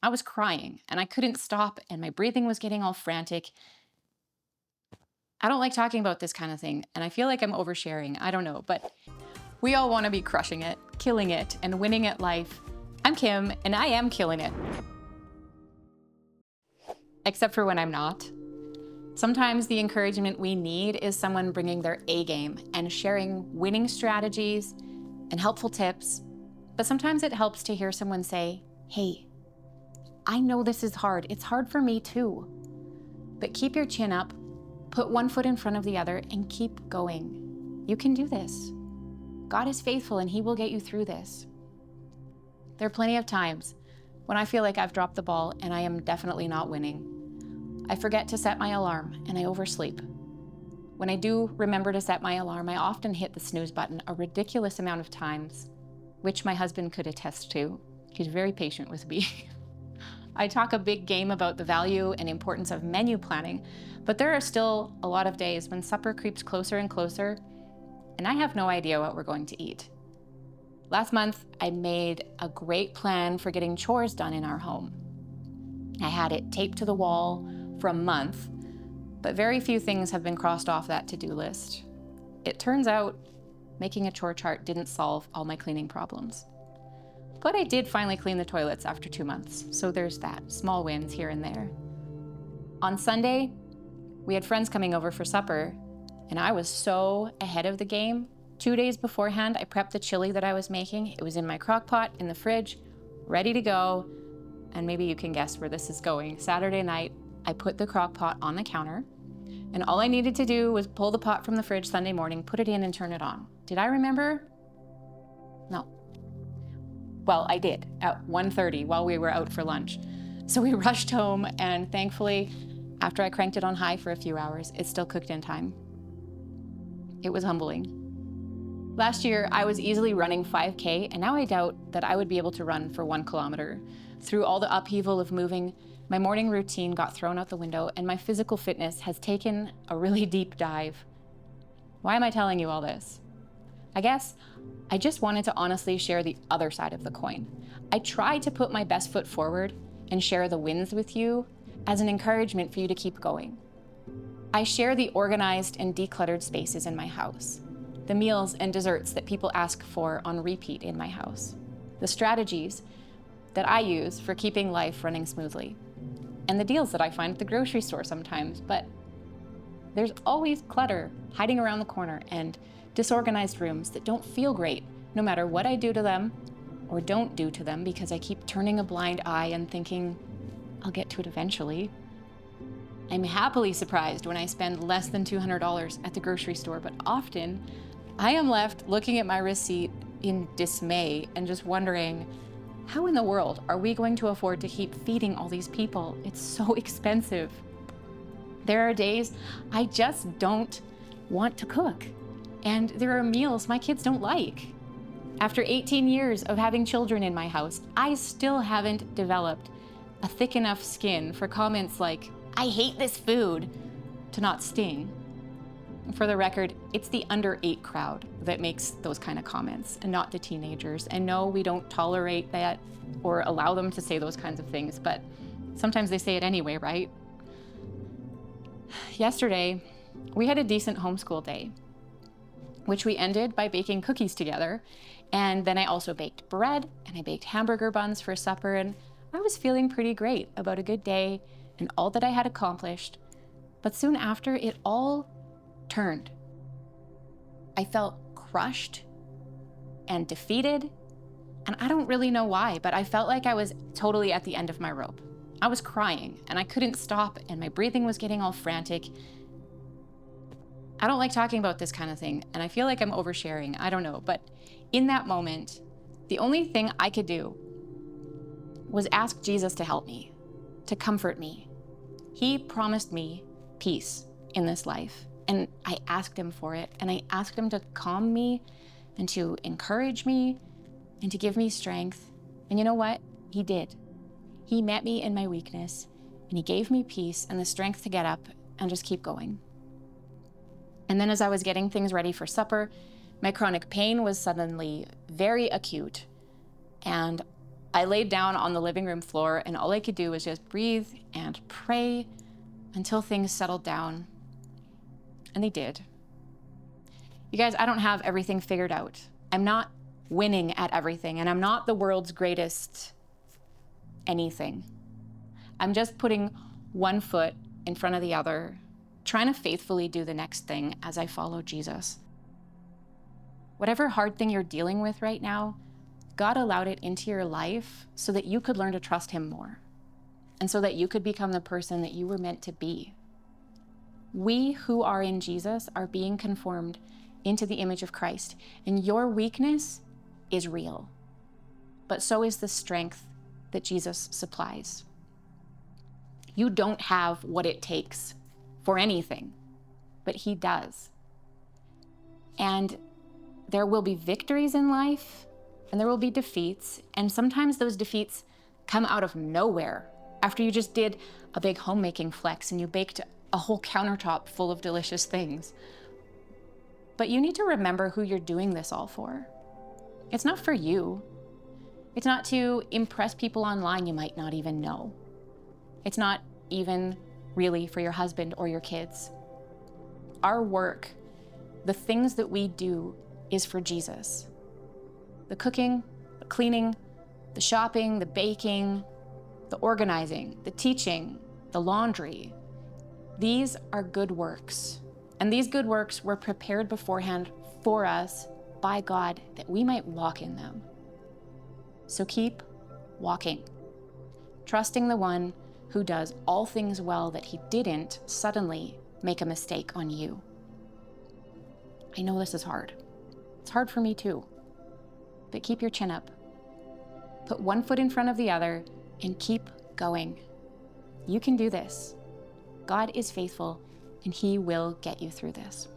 I was crying and I couldn't stop and my breathing was getting all frantic. I don't like talking about this kind of thing and I feel like I'm oversharing. I don't know, but we all want to be crushing it, killing it, and winning at life. I'm Kim and I am killing it. Except for when I'm not. Sometimes the encouragement we need is someone bringing their A game and sharing winning strategies and helpful tips. But sometimes it helps to hear someone say, "Hey, I know this is hard. It's hard for me too. But keep your chin up, put one foot in front of the other, and keep going. You can do this. God is faithful and He will get you through this." There are plenty of times when I feel like I've dropped the ball and I am definitely not winning. I forget to set my alarm and I oversleep. When I do remember to set my alarm, I often hit the snooze button a ridiculous amount of times, which my husband could attest to. He's very patient with me. I talk a big game about the value and importance of menu planning, but there are still a lot of days when supper creeps closer and closer, and I have no idea what we're going to eat. Last month, I made a great plan for getting chores done in our home. I had it taped to the wall for a month, but very few things have been crossed off that to-do list. It turns out making a chore chart didn't solve all my cleaning problems. But I did finally clean the toilets after 2 months, so there's that, small wins here and there. On Sunday, we had friends coming over for supper, and I was so ahead of the game. 2 days beforehand, I prepped the chili that I was making. It was in my crock pot in the fridge, ready to go, and maybe you can guess where this is going. Saturday night, I put the crock pot on the counter, and all I needed to do was pull the pot from the fridge Sunday morning, put it in, and turn it on. Did I remember? No. Well, I did at 1:30 while we were out for lunch. So we rushed home, and thankfully, after I cranked it on high for a few hours, it still cooked in time. It was humbling. Last year, I was easily running 5K, and now I doubt that I would be able to run for 1 kilometer. Through all the upheaval of moving, my morning routine got thrown out the window, and my physical fitness has taken a really deep dive. Why am I telling you all this? I guess I just wanted to honestly share the other side of the coin. I try to put my best foot forward and share the wins with you as an encouragement for you to keep going. I share the organized and decluttered spaces in my house, the meals and desserts that people ask for on repeat in my house, the strategies that I use for keeping life running smoothly, and the deals that I find at the grocery store sometimes. But there's always clutter hiding around the corner and disorganized rooms that don't feel great no matter what I do to them or don't do to them, because I keep turning a blind eye and thinking, I'll get to it eventually. I'm happily surprised when I spend less than $200 at the grocery store, but often I am left looking at my receipt in dismay and just wondering, how in the world are we going to afford to keep feeding all these people? It's so expensive. There are days I just don't want to cook, and there are meals my kids don't like. After 18 years of having children in my house, I still haven't developed a thick enough skin for comments like, "I hate this food," to not sting. For the record, it's the under 8 crowd that makes those kind of comments and not the teenagers. And no, we don't tolerate that or allow them to say those kinds of things, but sometimes they say it anyway, right? Yesterday, we had a decent homeschool day, which we ended by baking cookies together. And then I also baked bread and I baked hamburger buns for supper, and I was feeling pretty great about a good day and all that I had accomplished. But soon after, it all turned. I felt crushed and defeated, and I don't really know why, but I felt like I was totally at the end of my rope. I was crying and I couldn't stop, and my breathing was getting all frantic. I don't like talking about this kind of thing, and I feel like I'm oversharing. I don't know, but in that moment, the only thing I could do was ask Jesus to help me, to comfort me. He promised me peace in this life, and I asked Him for it, and I asked Him to calm me and to encourage me and to give me strength. And you know what? He did. He met me in my weakness, and He gave me peace and the strength to get up and just keep going. And then as I was getting things ready for supper, my chronic pain was suddenly very acute, and I laid down on the living room floor, and all I could do was just breathe and pray until things settled down. And they did. You guys, I don't have everything figured out. I'm not winning at everything, and I'm not the world's greatest anything. I'm just putting one foot in front of the other, trying to faithfully do the next thing as I follow Jesus. Whatever hard thing you're dealing with right now, God allowed it into your life so that you could learn to trust him more, and so that you could become the person that you were meant to be. We who are in Jesus are being conformed into the image of Christ, and your weakness is real, but so is the strength that Jesus supplies. You don't have what it takes for anything, but he does. And there will be victories in life, and there will be defeats, and sometimes those defeats come out of nowhere after you just did a big homemaking flex and you baked a whole countertop full of delicious things. But you need to remember who you're doing this all for. It's not for you. It's not to impress people online you might not even know. It's not even really for your husband or your kids. Our work, the things that we do, is for Jesus. The cooking, the cleaning, the shopping, the baking, the organizing, the teaching, the laundry. These are good works. And these good works were prepared beforehand for us by God that we might walk in them. So keep walking, trusting the one who does all things well, that he didn't suddenly make a mistake on you. I know this is hard. It's hard for me too. But keep your chin up. Put one foot in front of the other and keep going. You can do this. God is faithful, and he will get you through this.